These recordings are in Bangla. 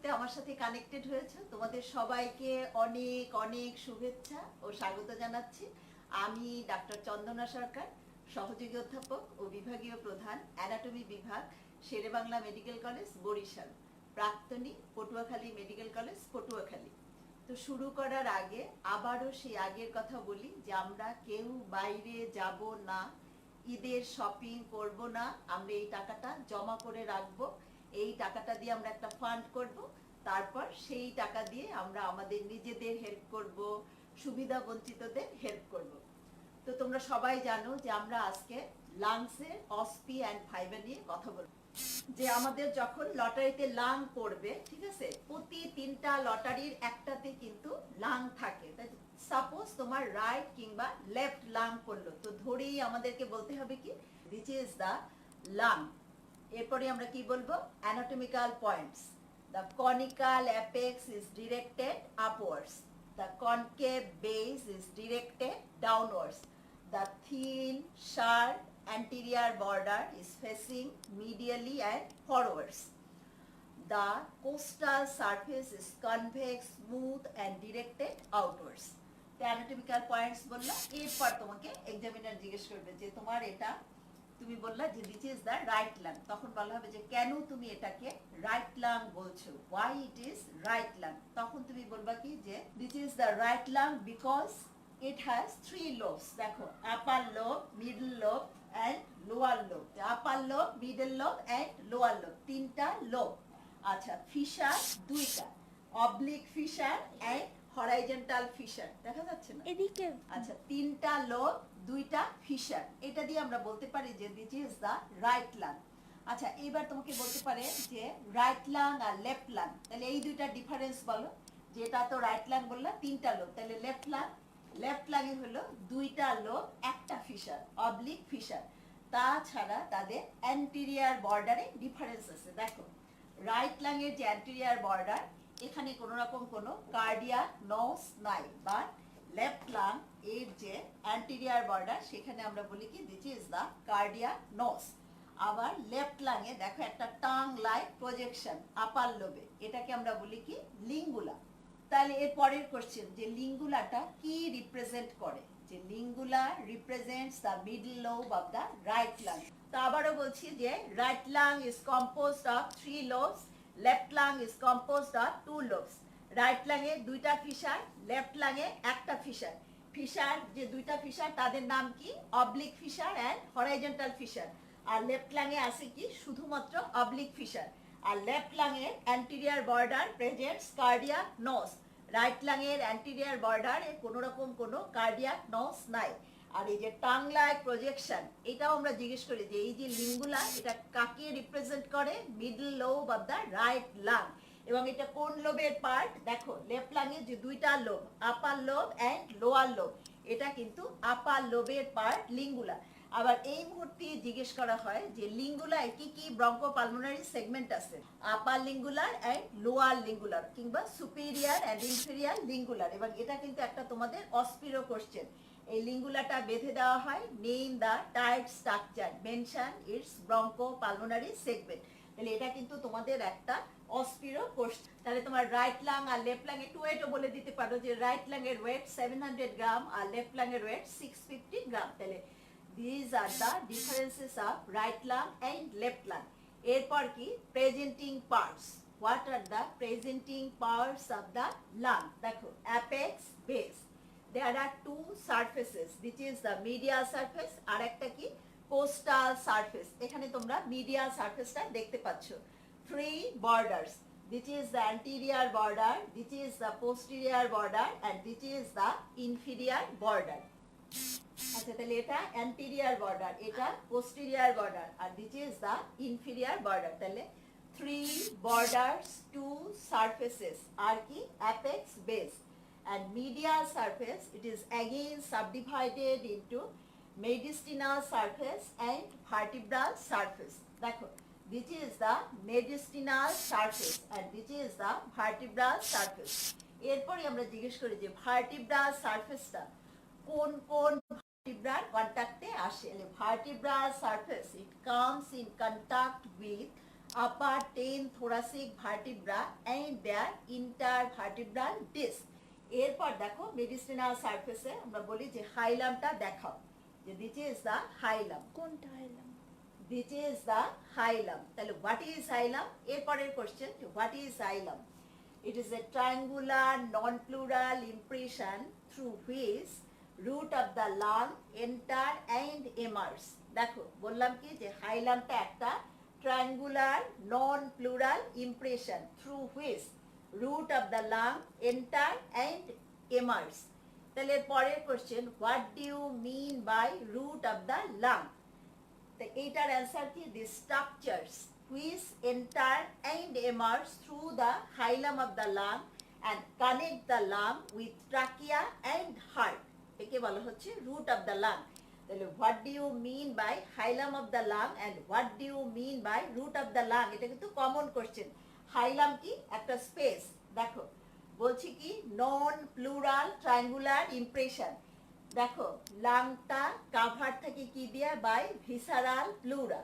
মুহূর্তে আমার সাথে কানেক্টেড হয়েছে তোমাদের সবাইকে অনেক অনেক শুভেচ্ছা ও স্বাগত জানাচ্ছি। আমি ডাক্তার চন্দনা সরকার, সহযোগী অধ্যাপক ও বিভাগীয় প্রধান, অ্যানাটমি বিভাগ, শের-ই-বাংলা মেডিকেল কলেজ, বরিশাল, প্রাক্তনী, পটুয়াখালী মেডিকেল কলেজ, পটুয়াখালী। তো শুরু করার আগে আবারও সেই আগের কথা বলি যে আমরা কেউ বাইরে যাব না, ঈদের শপিং করব না, আমরা এই টাকাটা জমা করে রাখবো। এই টাকাটা দিয়ে আমরা একটা ফান্ড করব, তারপর সেই টাকা দিয়ে আমরা আমাদের নিজেদের হেল্প করব, সুবিধা বঞ্চিতদের হেল্প করব। তো তোমরা সবাই জানো যে আমরা আজকে লাংসের অসপি অ্যান্ড ফাইবা নিয়ে কথা বলবো। যে আমাদের যখন লটারিতে লাং পড়বে, ঠিক আছে, প্রতি 3টা লটারির একটাতে কিন্তু লাং থাকে। সাপোজ তোমার রাইট কিংবা লেফট লাং পড়লো, তো ধরেই আমাদেরকে বলতে হবে কি দিস ইজ দ্য লাং। এরপরে আমরা কি বলবো, anatomical points. The conical apex is directed upwards, the concave base is directed downwards, the thin sharp anterior border is facing medially and forwards. The costal surface is convex, smooth and directed outwards. The anatomical points বললা। এরপর তোমাকে এক্সামিনার জিজ্ঞেস করবে যে তোমার এটা, তুমি বললা যে this is the right lung, তখন বলা হবে যে কেন তুমি এটাকে রাইট লাং বলছো, why it is right lung। তখন তুমি বলবা কি যে this is the right lung because it has 3 lobes। দেখো, upper lobe, middle lobe and lower lobe। upper lobe, middle lobe and lower lobe, 3টা লোব। আচ্ছা, ফিশার 2টা, oblique fissure and horizontal fissure, দেখা যাচ্ছে না এদিকে? আচ্ছা, 3টা লোব, 2টা ফিশার, এটা দিয়ে আমরা বলতে পারি যে this is the right lung. আচ্ছা, এবার তোমাকে বলতে পারে যে রাইট লাং আর লেফট লাং, তাহলে এই দুইটা ডিফারেন্স বলো। যেটা তো রাইট লাং বললা 3টা লোব, তাহলে লেফট লাং, লেফট লাঙে হলো 2টা লোব, একটা ফিশার, অবলিক ফিশার। তাছাড়া তাদের অ্যান্টেরিয়র বর্ডারে ডিফারেন্স আছে। দেখো, রাইট লাঙের যে অ্যান্টেরিয়র বর্ডার, এখানে কোনো রকম কোনো কার্ডিয়াক নস নাই, বাট লেফট লাং এর যে অ্যান্টেরিয়র বর্ডার, সেখানে আমরা বলি কি দিস ইজ দ্য কার্ডিয়াক নস। আবার লেফট লাঙে দেখো একটা টাং লাইক প্রজেকশন আপার লোবে, এটাকে আমরা বলি কি লিঙ্গুলা। তাহলে এর পরের কোশ্চেন যে লিঙ্গুলাটা কি রিপ্রেজেন্ট করে, যে lingula represents the middle lobe of the right lung. তো আবারও বলছি যে right lung is composed of 3 lobes, left lung is composed of 2 lobes. Right লাঙে 2টা ফিশার, লেফট লাঙে একটা ফিশার। ফিশার যে 2টা ফিশার তাদের নাম কি, oblique fissure and horizontal fissure. আর লেফট লাঙে আছে কি শুধুমাত্র অবলিক ফিশার। আর লেফট লাঙের anterior border presents cardiac notch, right লাঙের অ্যান্টেরিয়র বর্ডারে কোনো রকম কোনো কার্ডিয়াক নস নাই। আর এই যে টাং লাইক প্রজেকশন, এটাও আমরা জিজ্ঞেস করি যে এই যে লিঙ্গুলা, এটা কাকে রিপ্রেজেন্ট করে, middle lobe of the right lung. এবং এটা কোন লোবের পার্ট, দেখো লেফট লাঙের যে 2টা lobe, upper lobe and lower lobe, এটা কিন্তু আপার লোবের পার্ট লিঙ্গুলা। আবার এই মুহূর্তে জিজ্ঞেস করা হয় যে লিঙ্গুলায় কি কি ব্রঙ্কোপালমোনারি সেগমেন্ট আছে, আপার লিঙ্গুলার এন্ড লোয়ার লিঙ্গুলার কিংবা সুপিরিয়র এন্ড ইনফেরিয়র লিঙ্গুলার। এবং এটা কিন্তু একটা তোমাদের অস্পিরো কোশ্চেন। এই লিঙ্গুলাটা বেঁধে দেওয়া হয়, name the tight structure, mention it's bronchopulmonary segment. তাহলে এটা কিন্তু তোমাদের একটা অস্পিরো কোশ্চেন। তাহলে তোমার রাইট লাং আর লেফট লাং একটু ওয়েটও বলে দিতে পারো যে রাইট লাং এর ওয়েট 700 গ্রাম আর লেফট লাং এর ওয়েট 650 গ্রাম। তাহলে these are the differences of right lung and left lung. এরপর কি presenting parts, what are the presenting parts of the lung? দেখো, apex, base, there are 2 surfaces, which is the medial surface আর একটা কি costal surface। এখানে তোমরা medial surfaceটা দেখতে পাচ্ছ। 3 borders, which is the anterior border, which is the posterior border and which is the inferior border। আচ্ছা, তাহলে এটা অ্যান্টেরিয়র বর্ডার, এটা পোস্টেরিয়র বর্ডার আর this is the inferior border. তাহলে 3 borders, 2 surfaces আর কি apex, base and medial surface, it is again subdivided into mediastinal surface and vertebral surface। দেখো, this is the mediastinal surface and this is the vertebral surface। এরপরে আমরা জিজ্ঞেস করি যে ভার্টিব্রাল সারফেসটা কোন কোন vertebral contact আসে। vertebral surface, it comes in contact with upper 10 thoracic vertebra and their intervertebral disc. এরপর দেখো মেডিসিনাল সারফেসে আমরা বলি যে হাইলামটা দেখাও, যে দিস ইজ দ্য হাইলাম। কোনটা হাইলাম? This is the hilum. তাহলে হোয়াট ইজ হাইলাম, এরপরের question what is haulm. It is a triangular non-pleural impression through which root of the lung enter and emerge. দেখো বললাম কি যে হাইলামটা একটা triangular non-pleural impression through which root of the lung enter and emerge. তাহলে পরের question what do you mean by root of the lung? তো এইটার অ্যান্সার কি, the structures which enter and emerge through the hilum of the lung and connect the lung with trachea and heart, একে বলা হচ্ছে root of the lung. তাহলে what do you mean by hilum of the lung and what do you mean by root of the lung, এটা কিন্তু কমন কোশ্চেন। হাইলাম কি, একটা স্পেস, দেখো বলছি কি নন প্লুরাল ট্রায়াঙ্গুলার ইমপ্রেশন। দেখো লাংটা কাভার থাকে কি দিয়ে, বাই ভিসারাল প্লুরা।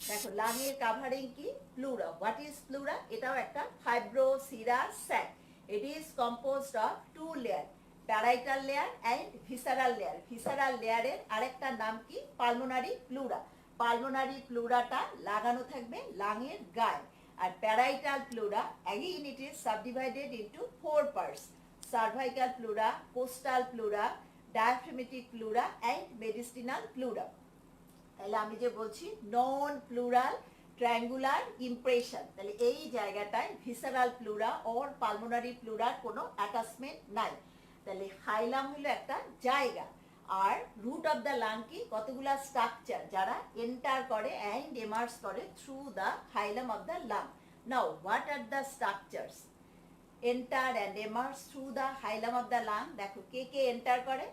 দেখো লাংয়ের কাভারিং কি, প্লুরা। হোয়াট ইজ প্লুরা, এটাও একটা fibroserous sac. It is composed of two layer, parietal layer and visceral layer. Visceral লেয়ারের আরেকটা নাম কি, পালমোনারি প্লুরা। পালমোনারি প্লুরাটা লাগানো থাকবে লাংয়ের গায়ে। আর parietal pleura again it is subdivided into 4 parts: cervical pleura, costal pleura, diaphragmatic pleura and mediastinal pleura. তাহলে আমি যে বলছি নন প্লুরাল ট্রায়াঙ্গুলার ইমপ্রেশন, তাহলে এই জায়গাটায় ভিসারাল প্লুরা অর পালমোনারি প্লুরার কোনো অ্যাটাচমেন্ট নাই। তাহলে হাইলাম হলো একটা জায়গা, আর রুট অফ দ্য লাং কি, কতগুলা স্ট্রাকচার যারা এন্টার করে অ্যান্ড এমার্জ করে through the hilum of the lung. Now what are the structures enter and emerge through the hilum of the lung? দেখো কে কে এন্টার করে,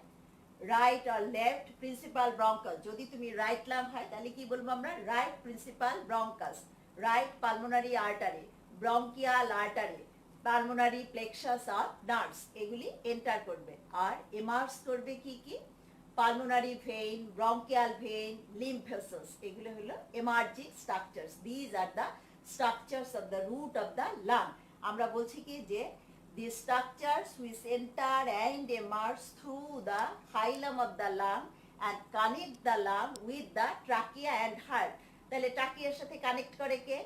রাইট আর লেফট প্রিন্সিপাল ব্রঙ্কাস। যদি তুমি রাইট লাং হয় তাহলে কি বলবো আমরা, right principal bronchus, right pulmonary artery, bronchial artery, pulmonary plexus of nerves, এগুলি এন্টার করবে। আর এমার্জ করবে কি কি, pulmonary vein, bronchial vein, lymph vessels, এগুলো হলো emerging structures. These are the structures of the root of the lung. আমরা বলছি কি যে the structures which enter and emerge through the hilum of the lung and connect the lung with the trachea and heart. তাহলে ট্রাকিয়ার সাথে কানেক্ট করে কে,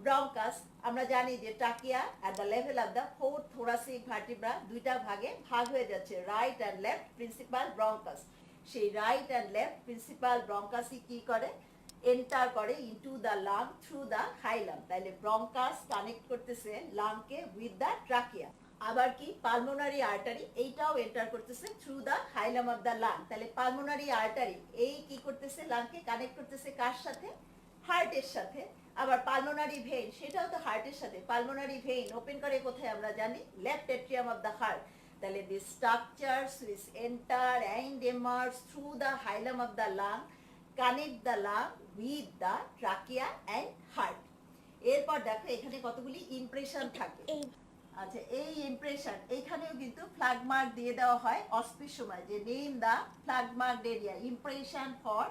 ব্রঙ্কাস। আমরা জানি যে trachea at the level of the fourth thoracic vertebra দুইটা ভাগে ভাগ হয়ে যাচ্ছে, right and left principal bronchus. সেই রাইট অ্যান্ড লেফট প্রিন্সিপাল ব্রঙ্কাসই কি করে, এন্টার করে into the lung through the hilum. তাহলে ব্রঙ্কাস কানেক্ট করতেছে লাংকে উইথ দ্য ট্রাকিয়া। আবার কি পালমোনারি আর্টারি, এইটাও এন্টার করতেছে through the hilum of the lung. তাহলে পালমোনারি আর্টারি এই কি করতেছে, লাংকে কানেক্ট করতেছে কার সাথে, হার্টের সাথে। আবার পালমোনারি ভেইন, সেটাও তো হার্টের সাথে। পালমোনারি ভেইন ওপেন করে কোথায় আমরা জানি, left atrium of the heart. তাহলে the structures which enter and emerge through the hilum of the lung connect the lung with the trachea and heart. এরপর দেখো এখানে কতগুলি ইমপ্রেশন থাকে। আচ্ছা এই ইমপ্রেশন, এইখানেও কিন্তু ফ্ল্যাগ মার্ক দিয়ে দেওয়া হয় অস্পিস সময়, যে name the flag mark area, impression for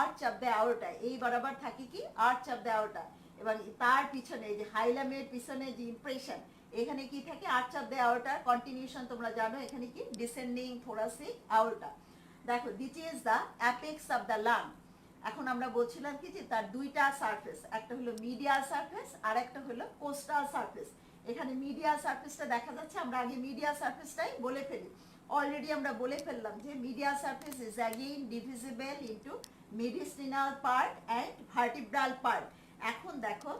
arch of the aorta. এই বরাবর থাকে কি আর্চ অফ দ্য আওরটা, এবং তার পিছনে যে হাইলামের পিছনে যে ইমপ্রেশন, এখানে কি থাকে আর্চ অফ দ্য আওরটার কন্টিনিউশন। তোমরা জানো এখানে কি ডিসেন্ডিং থোরাসিক আওরটা। দেখো this is the apex of the lung. এখন আমরা বলছিলাম কি যে তার দুইটা সারফেস, একটা হলো মিডিয়াল সারফেস আর একটা হলো কোস্টাল সারফেস। এখানে মিডিয়াল সারফেসটা দেখা যাচ্ছে, আমরা আগে মিডিয়াল সারফেসটাই বলে ফেলি। অলরেডি আমরা বলে ফেললাম যে medial surface is again divisible into medicinal part and vertebral part. এখন দেখো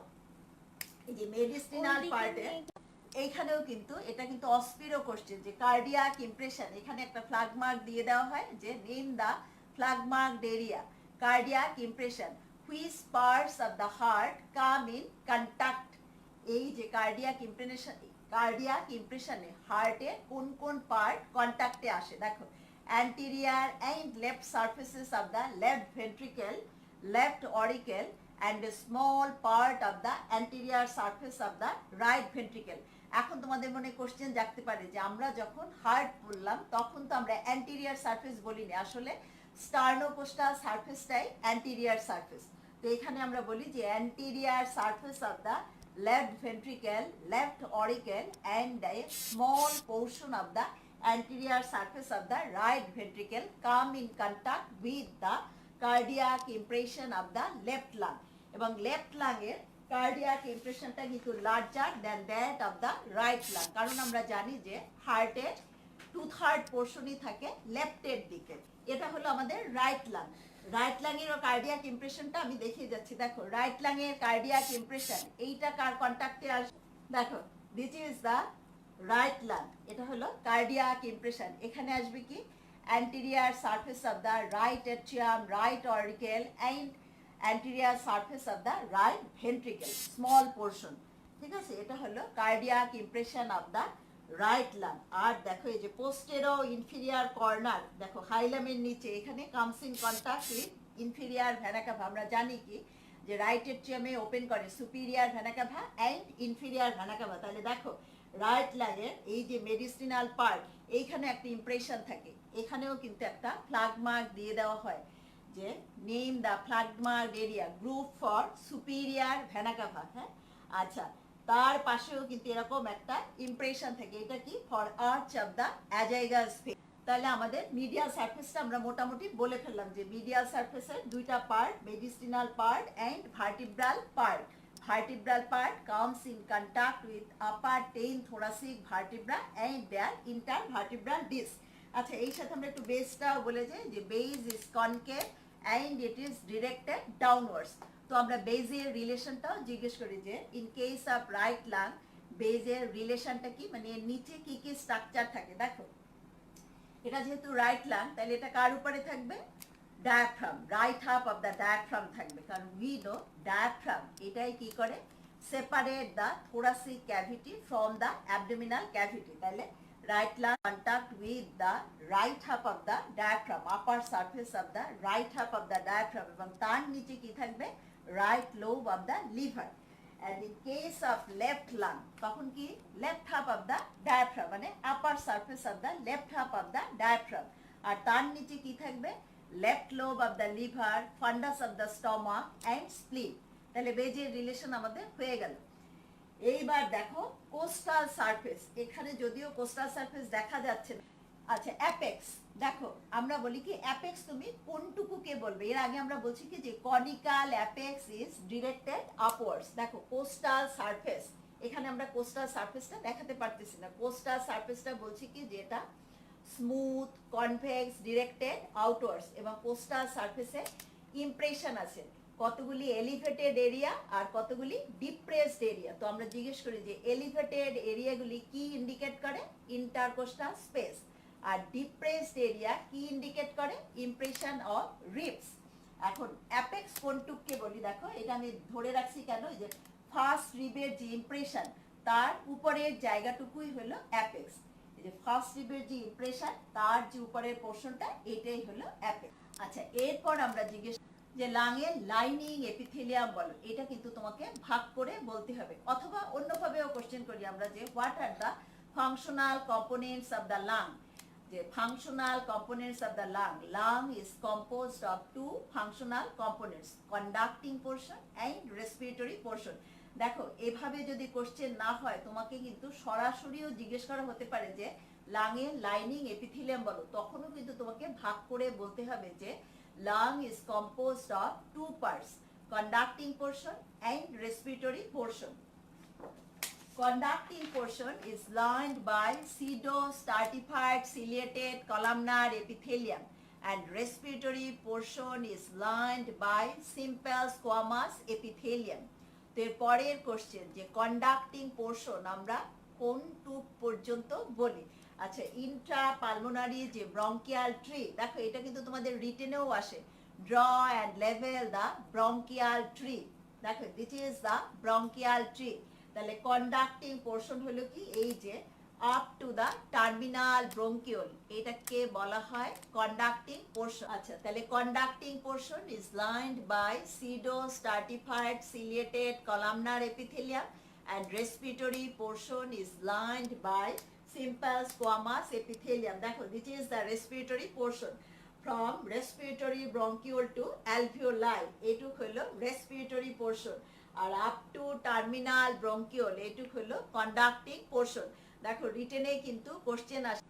এই যে মেডিসিনাল পার্টে এইখানেও কিন্তু এটা কিন্তু অস্পিরো কোশ্চেন, যে কার্ডিয়াক ইমপ্রেশন, এখানে একটা ফ্ল্যাগ মার্ক দিয়ে দেওয়া হয় যে name the flag mark area cardiac impression, which parts of the heart come in contact. এই যে কার্ডিয়াক ইমপ্রেশনে হার্টের কোন কোন পার্ট কন্ট্যাক্টে আসে। দেখো anterior and left surfaces of the left ventricle, left auricle and a small part of the anterior surface of the right ventricle. এখন তোমাদের মনে কোশ্চেন জাগতে পারে যে আমরা যখন হার্ট বললাম তখন তো আমরা অ্যান্টেরিয়ার সারফেস বলিনি, আসলে স্টার্নোকোস্টাল সারফেসটাই অ্যান্টেরিয়ার সারফেস। তো এখানে আমরা বলি যে anterior surface of the left ventricle, left auricle and a small portion of the anterior surface of the right ventricle come in contact with the cardiac impression of the left lung. এবং left lung এর cardiac impressionটা কিন্তু larger than that of the right lung, কারণ আমরা জানি যে হার্টের 2/3 পোর্শনই থাকে লেফটের দিকে। এটা হলো আমাদের রাইট লাং। রাইট লাংয়ের কার্ডিয়াক ইমপ্রেশনটা আমি দেখিয়ে যাচ্ছি। দেখো রাইট লাংয়ের কার্ডিয়াক ইমপ্রেশন এইটা কার কন্ট্যাক্টে আসবে, দেখো this is the right lung, এটা হলো কার্ডিয়াক ইমপ্রেশন। এখানে আসবে কি anterior surface of the right atrium, right auricle and anterior surface of the right ventricle, small portion. ঠিক আছে, এটা হলো cardiac impression of the right lung. আর দেখো এই যে পোস্টেরো ইনফিরিয়ার কর্নার, দেখো হাইলামের নিচে এখানে comes in contact with inferior vena CAVA. আমরা জানি কি যে রাইট এট্রিয়ামে ওপেন করে superior vena CAVA and inferior vena CAVA. তাহলে দেখো রাইট লাংয়ের এই যে মেডিসিনাল পার্ট, এইখানে একটা ইমপ্রেশন থাকে, এখানেও কিন্তু একটা ফ্ল্যাগ মার্ক দিয়ে দেওয়া হয় যে name the flag mark area group for superior vena CAVA. হ্যাঁ, আচ্ছা, তার পাশেও কিন্তু এরকম একটা ইমপ্রেশন থাকে, এটা কি for arch of the azygos space. তাহলে আমাদের মিডিয়াল সারফেসটা আমরা মোটামুটি বলে ফেললাম যে মিডিয়াল সারফেসের দুইটা part, medicinal part and vertebral part. Vertebral part comes in contact with upper 10 thoracic vertebra and their intervertebral disc। আচ্ছা, এই সাথে আমরা একটু বেসটাও বলে যাই যে base is concave and it is directed downwards. তো আমরা বেজের রিলেশনটাও জিজ্ঞেস করি যে in case of right lung বেজের রিলেশনটা কি, মানে এর নিচে কি কি স্ট্রাকচার থাকে। দেখো এটা যেহেতু রাইট লাং, তাহলে এটা কার উপরে থাকবে, diaphragm, right half of the diaphragm থাকবে, কারণ উই নো ডায়াফ্রাম এটাই কি করে separate the thoracic cavity from the abdominal cavity. তাহলে right lung contact with the right half of the diaphragm, upper surface of the right half of the diaphragm, এবং তার নিচে কি থাকবে right lobe of the liver। and in case of left lung তখন কি left half of the diaphragm, মানে upper surface of the left half of the diaphragm, আর তার নিচে কি থাকবে left lobe of the liver, fundus of the stomach and spleen। তাহলে বেজের রিলেশন আমাদের হয়ে গেল। এইবার দেখো কোস্টাল সারফেস, এখানে যদিও কোস্টাল সারফেস দেখা যাচ্ছে না। আচ্ছা, অ্যাপেক্স, দেখো আমরা বলি কি অ্যাপেক্স তুমি কোনটুকুকে বলবে। এর আগে আমরা বলছি কি যে conical apex is directed upwards. দেখো কোস্টাল সারফেস, এখানে আমরা কোস্টাল সারফেসটা দেখাতে পারতেছি না। কোস্টাল সারফেসটা বলছি কি যে এটা স্মুথ, কনভেক্স, ডিরেক্টেড আউটওয়ার্ডস, এবং কোস্টাল সারফেসে ইমপ্রেশন আছে কতগুলি এলিভেটেড এরিয়া আর কতগুলি ডিপ্রেসড এরিয়া। তো আমরা জিজ্ঞেস করি যে এলিভেটেড এরিয়াগুলি কি ইন্ডিকেট করে, ইন্টারকোস্টাল স্পেস, আর ডিপ্রেসড এরিয়া কি ইন্ডিকেট করে, ইমপ্রেশন অফ রিবস। এখন অ্যাপেক্স কোনটুককে বলি, দেখো এটা আমি ধরে রাখছি কেন, যে ফার্স্ট রিবের যে ইমপ্রেশন তার উপরের জায়গাটুকুই হলো অ্যাপেক্স। এই যে ফার্স্ট রিবের যে ইমপ্রেশন তার যে উপরের পোর্শনটা এটাই হলো অ্যাপেক্স। আচ্ছা, এরপর আমরা জিজ্ঞেস যে লাংয়ের লাইনিং এপিথেলিয়াম বলো, এটা কিন্তু তোমাকে ভাগ করে বলতে হবে, অথবা অন্যভাবেও কোশ্চেন করি আমরা যে what are the functional components of the lung. যে functional components of the lung, lung is composed of 2 functional components, conducting portion and respiratory portion. দেখো এভাবে যদি কোশ্চেন না হয় তোমাকে কিন্তু সরাসরিও জিজ্ঞেস করা হতে পারে যে লাংয়ের লাইনিং এপিথেলিয়াম বলো, তখনও কিন্তু তোমাকে ভাগ করে বলতে হবে যে lung is composed of 2 parts, conducting portion and respiratory portion. Conducting portion is lined by pseudo-stratified ciliated columnar epithelium and respiratory portion is lined by simple squamous epithelium। তো এর পরের কোশ্চেন যে কন্ডাক্টিং পোর্শন আমরা কোনটুক পর্যন্ত বলি। আচ্ছা, ইন্ট্রা পালমোনারি যে ব্রঙ্কিয়াল ট্রি, দেখো এটা কিন্তু তোমাদের রিটেনেও আসে, ড্র অ্যান্ড লেভেল দ্য ব্রঙ্কিয়াল ট্রি। দেখো this is the bronchial tree. তাহলে কন্ডাক্টিং পোর্শন হলো কি এই যে up to the terminal bronchiole, এটাকে বলা হয় কন্ডাক্টিং পোর্শন। আচ্ছা, তাহলে conducting portion is lined by pseudostratified ciliated columnar epithelium and respiratory portion is lined by simple squamous epithelium। দেখো this is the respiratory portion। from respiratory bronchiole to alveoli এটুক হলো respiratory portion R up to terminal bronchiole এটুক হলো conducting portion দেখো রিটেনে কিন্তু কোশ্চেন আসে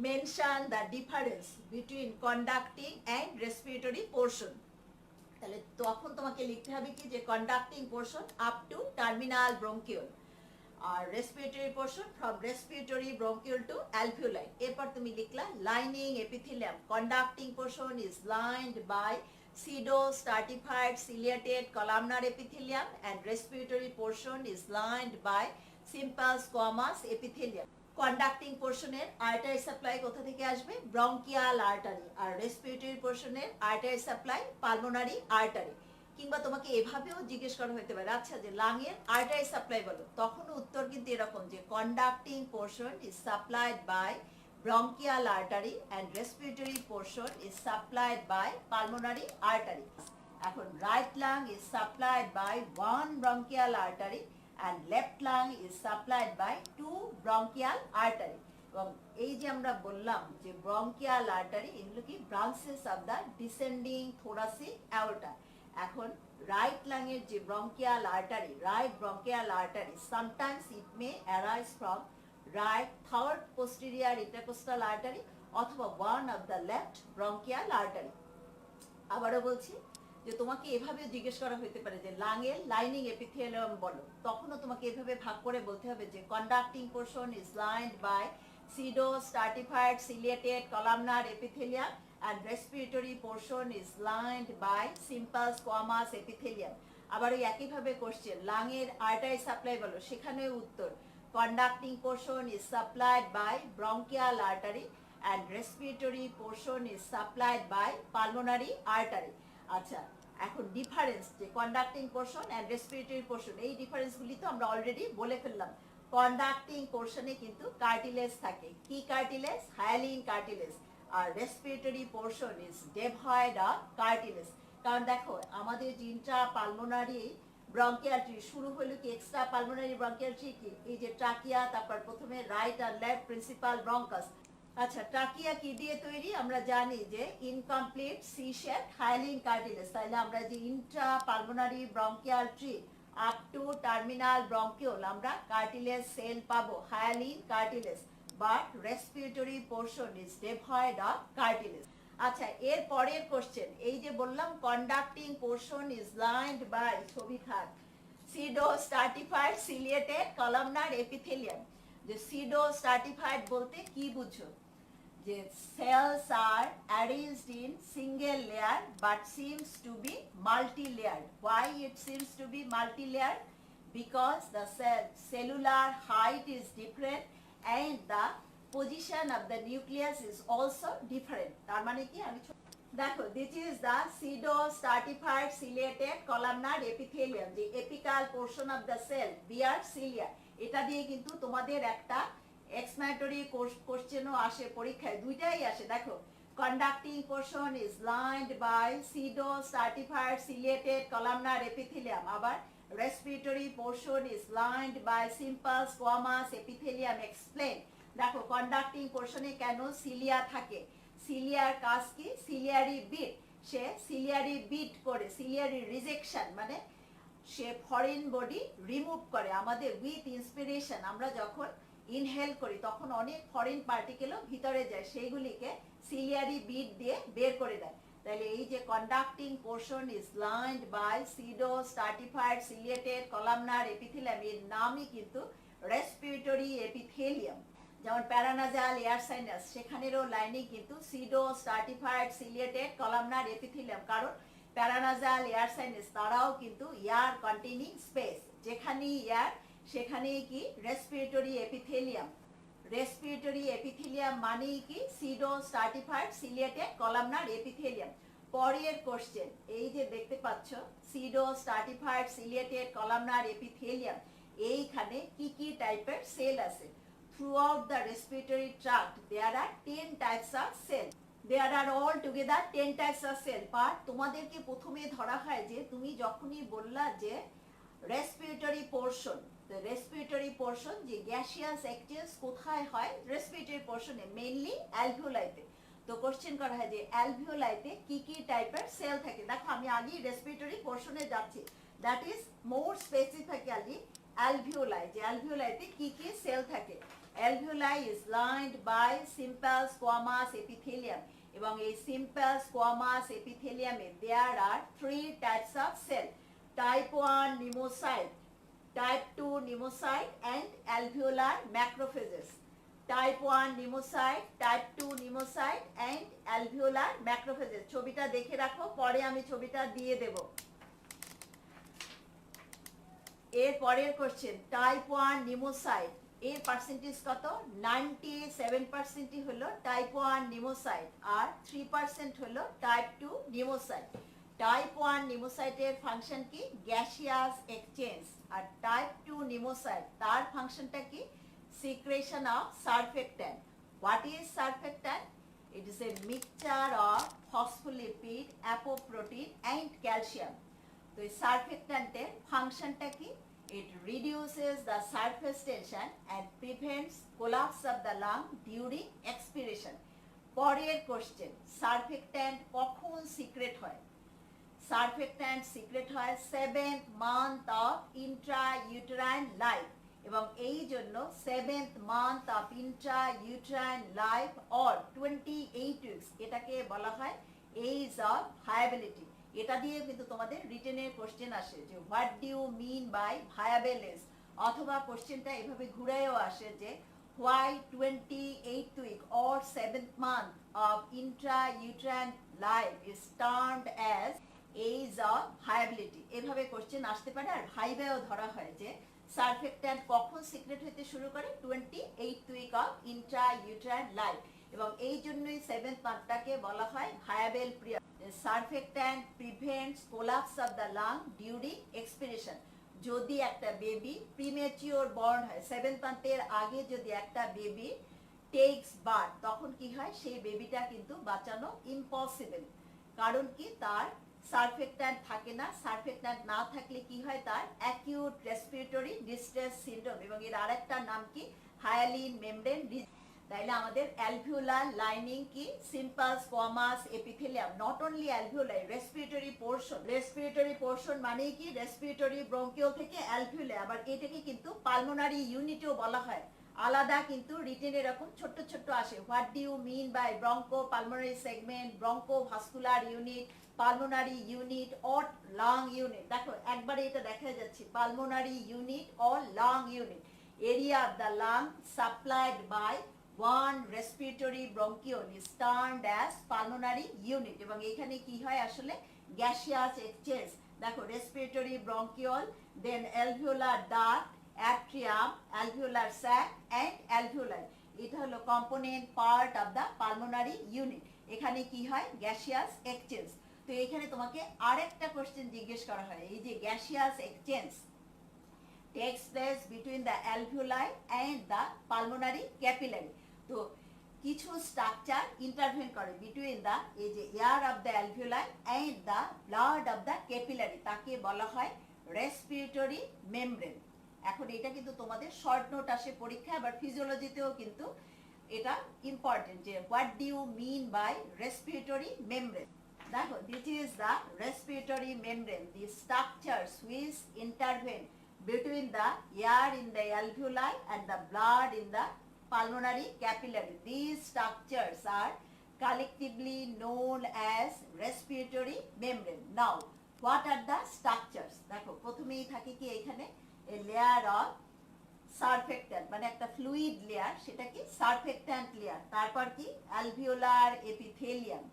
mention the difference between conducting and respiratory portion তাহলে তখন তোমাকে লিখতে হবে কি যে conducting portion up to terminal bronchiole R respiratory portion from respiratory bronchiole to alveoli এরপর তুমি লিখলা lining epithelium conducting portion is lined by pseudo stratified ciliated columnar epithelium and respiratory portion is lined by simple squamous epithelium conducting portion এর artery supply কোথা থেকে আসবে bronchial artery আর respiratory portion এর artery supply pulmonary artery কিংবা তোমাকে এভাবেও জিজ্ঞেস করা হতে পারে আচ্ছা যে লাংয়ের আর্টারি সাপ্লাই বলো তখনও উত্তর কিন্তু এরকম যে conducting portion is supplied by bronchial artery and respiratory portion is supplied by pulmonary artery এখন right lung is supplied by one bronchial artery and left lung is supplied by two bronchial artery এবং এই যে আমরা বললাম যে bronchial artery এগুলো কি branches of the descending thoracic aorta এখন right lung এর যে bronchial artery right bronchial artery sometimes it may arise from right third posterior intercostal artery অথবা one of the left bronchial artery আবারও বলছি যে তোমাকে এভাবে জিজ্ঞেস করা হতে পারে যে লাংয়ের লাইনিং এপিথেলিয়াম বলো তখনও তোমাকে এভাবে ভাগ করে বলতে হবে যে conducting portion is lined by pseudo stratified ciliated columnar epithelium and respiratory portion is lined by simple squamous epithelium আবার ওই একইভাবে কোশ্চেন লাংয়ের আর্টারি সাপ্লাই বলো সেখানেও উত্তর conducting portion is supplied by bronchial artery and respiratory portion is supplied by pulmonary artery আচ্ছা এখন ডিফারেন্স যে conducting portion and respiratory portion এই ডিফারেন্সগুলি তো আমরা অলরেডি বলে ফেললাম কন্ডাক্টিং পোর্শনে কিন্তু কার্টিলেজ থাকে কি কার্টিলেজ হায়ালিন কার্টিলেজ আর respiratory portion is devoid of cartilage কারণ দেখো আমাদের যে ইন্ট্রা পালমোনারি ব্রঙ্কিয়াল ট্রি শুরু হলো কি এক্সট্রা পালমোনারি ব্রঙ্কিয়াল ট্রি কি এই যে ট্রাকিয়া তারপর প্রথমে রাইট আর লেফট প্রিন্সিপাল ব্রঙ্কাস আচ্ছা ট্রাকিয়া কি দিয়ে তৈরি আমরা জানি যে incomplete C shape hyaline cartilage তাহলে আমরা যে intra pulmonary bronchial tree up to terminal bronchiole আমরা কার্টিলেজ সেল পাবো hyaline cartilage but respiratory portion is devoid of cartilage আচ্ছা এর পরের কোশ্চেন এই যে বললাম conducting portion is lined by ছবি থাক pseudo stratified ciliated columnar epithelium যে pseudo stratified বলতে কি বুঝো যে cells are arranged in single layer but seems to be multi-layered why it seems to be multi-layered because the cellular height is different and the position of the nucleus is also different তার মানে কি আমি দেখো this is the pseudo stratified ciliated columnar epithelium the apical portion of the cell bear cilia এটা দিয়ে কিন্তু তোমাদের একটা এক্সপ্লানেটরি কোশ্চেনও আসে পরীক্ষায় দুইটাই আসে দেখো conducting portion is lined by pseudo stratified ciliated columnar epithelium আবার respiratory portion is lined by simple squamous epithelium explain দেখো কন্ডাক্টিং পোর্শনে কেন সিলিয়া থাকে সিলিয়ার কাজ কি সিলিয়ারি বিট সে সিলিয়ারি বিট করে সিলিয়ারি রিজেকশন মানে সে ফরেন বডি রিমুভ করে আমাদের উইথ ইন্সপিরেশন আমরা যখন ইনহেল করি তখন অনেক ফরেন পার্টিকেলও ভিতরে যায় সেইগুলিকে সিলিয়ারি বিট দিয়ে বের করে দেয় তাহলে এই যে conducting portion is lined by pseudo stratified ciliated columnar epithelium এর নামই কিন্তু রেসপিরেটরি এপিথেলিয়াম যেমন প্যারানাজাল এয়ার সাইনাস সেখানেরও লাইনিং কিন্তু pseudo stratified ciliated columnar epithelium কারণ প্যারানাজাল এয়ার সাইনাস তারাও কিন্তু এয়ার কন্টেইনিং স্পেস যেখানেই এয়ার সেখানেই কি রেসপিরেটরি এপিথেলিয়াম রেসপিরেটরি এপিথেলিয়াম মানেই কি pseudo stratified ciliated columnar epithelium পরের কোশ্চেন এই যে দেখতে পাচ্ছ pseudo stratified ciliated columnar epithelium এইখানে কি কি টাইপের সেল আছে throughout the respiratory tract there are 10 types of cell there are all together 10 types of cell but তোমাদেরকে প্রথমে ধরা হয় যে তুমি যখনই বললা যে respiratory portion the respiratory portion যে gaseous exchange কোথায় হয় respiratory portion এ mainly alveoli তে তো কোশ্চেন করা হয় যে অ্যালভিওলাইতে কি কি টাইপের সেল থাকে। দেখো আমি আগেই রেসপিরেটরি পোর্শনে যাচ্ছি, that is more specifically alveoli, যে অ্যালভিওলাইতে কি কি সেল থাকে। Alveoli is lined by simple squamous epithelium, এবং এই সিম্পল স্কোয়ামাস এপিথেলিয়ামে there are 3 types of cell, type 1 pneumocyte, type 2 pneumocyte and alveolar macrophages. Type 1 pneumocyte, type 2 pneumocyte and alveolar macrophages. ছবিটা দেখে রাখো, পরে আমি ছবিটা দিয়ে দেব। এর পরের কোশ্চেন, টাইপ 1 নিমোসাইট এর পার্সেন্টেজ কত? 97% হলো টাইপ 1 নিমোসাইট, আর 3% হলো টাইপ 2 নিমোসাইট। টাইপ 1 নিমোসাইটের ফাংশন কি? Gaseous exchange. আর টাইপ 2 নিমোসাইট তার ফাংশনটা কি? secretion of surfactant. What is surfactant? It is a mixture of phospholipid, apoprotein and calcium. তো এই সারফেক্ট্যান্টের ফাংশনটা কি? It reduces the surface tension and prevents collapse of the lung during expiration. পরের কোশ্চেন, সারফেক্ট্যান্ট কখন সিক্রেট হয়? সারফেক্ট্যান্ট সিক্রেট হয় 7th month of intrauterine life, এবং এই জন্য 7th month of intrauterine life or 28 weeks এটাকে বলা হয় এজ অফ ভায়াবিলিটি। এটা দিয়ে কিন্তু তোমাদের রিটেনের কোশ্চেন আসে যে what do you mean by viable age, অথবা কোশ্চেনটা এভাবে ঘুরেও আসে যে why 28th week or 7th month of intrauterine life is termed as age of viability. এভাবে কোশ্চেন আসতে পারে। আর ভাইবেও ধরা হয় যে সারফেক্ট্যান্ট কখন সিক্রেট হতে শুরু করে? 28th week of intrauterine life, এবং এই জন্যই 7th মান্থটাকে বলা হয় viable period. সারফেক্ট্যান্ট prevents collapse of the lung during expiration. যদি একটা বেবি প্রিমেচিওর বর্ন হয়, 7th মান্থের আগে যদি একটা বেবি টেকস বার্থ, তখন কি হয়? সেই বেবিটা কিন্তু বাঁচানো ইম্পসিবল। কারণ কি? তার সারফেক্ট্যান্ট থাকে না। সারফেক্ট্যান্ট না থাকলে কি হয়? তার অ্যাকিউট রেসপিরেটরি ডিস্ট্রেস সিনড্রোম, এবং এর আরেকটা নাম কি? Hyaline membrane disease. তাইলে আমাদের অ্যালভিওলার লাইনিং কি? Simple squamous epithelium. Not only alveoli, respiratory portion. Respiratory portion মানেই কি? রেসপিরেটরি ব্রঙ্কিওল থেকে অ্যালভিওলাই। আবার এটাকে কিন্তু পালমোনারি ইউনিটও বলা হয়। আলাদা কিন্তু রিটেন এরকম ছোট্ট ছোট্ট আসে। What do you mean by broncho pulmonary segment, broncho vascular unit, pulmonary unit or lung unit. দেখো একবারে এটা দেখা যাচ্ছে, pulmonary unit or lung unit. Area of the lung supplied by one respiratory bronchiole is termed as pulmonary unit, এবং এখানে কি হয় আসলে? Gaseous exchange. দেখো respiratory bronchiole, then alveolar duct, atrium, alveolar sac and alveoli। এটা হলো component part of the pulmonary unit. এখানে কি হয়? Gaseous exchange. তো এখানে তোমাকে আরেকটা কোশ্চেন জিজ্ঞেস করা হয়, এই যে gaseous exchange takes place between the alveoli and the pulmonary capillary। তো কিছু স্ট্রাকচার ইন্টারভেন করে বিটুইন দা এই যে air of the alveoli and the blood of the capillary, তাকে বলা হয় রেসপিরেটরি মেমব্রেন। এখন এটা কিন্তু তোমাদের শর্ট নোট আসে পরীক্ষায়, আবার ফিজিওলজিতেও কিন্তু এটা ইম্পর্টেন্ট যে what do you mean by respiratory membrane. দেখো this is the respiratory membrane, the structures which intervene between the air in the alveoli and the blood in the pulmonary capillary. These structures are collectively known as respiratory membrane. Now, what are the structures? দেখো প্রথমেই থাকে কি এখানে a layer of surfactant, মানে একটা ফ্লুইড লেয়ার, সেটা কি? সারফেক্ট্যান্ট লেয়ার। তারপর কি? অ্যালভিওলার এপিথেলিয়াম,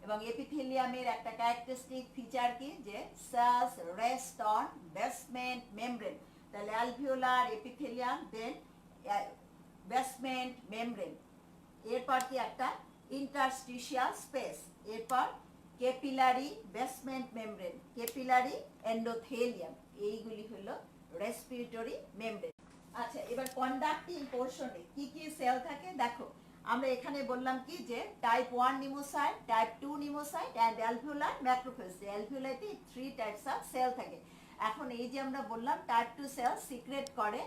এবং এপিথেলিয়ামের একটা ক্যারেক্টারিস্টিক ফিচার কি? যে cells rest on basement membrane. তাহলে alveolar epithelium, then basement membrane. এরপর কি? একটা ইন্টারস্টিশিয়াল স্পেস। এরপর capillary basement membrane, capillary endothelium. এইগুলি হলো রেসপিরেটরি মেমব্রেন। আচ্ছা, এবার কন্ডাক্টিং পোর্শনে কি কি সেল থাকে দেখো। আমরা এখানে বললাম কি যে type 1 pneumocyte, type 2 pneumocyte and alveolar macrophage. অ্যালভিওলাইতে 3 টাইপস অফ সেল থাকে। এখন এই যে আমরা বললাম টাইপ 2 সেল সিক্রেট করে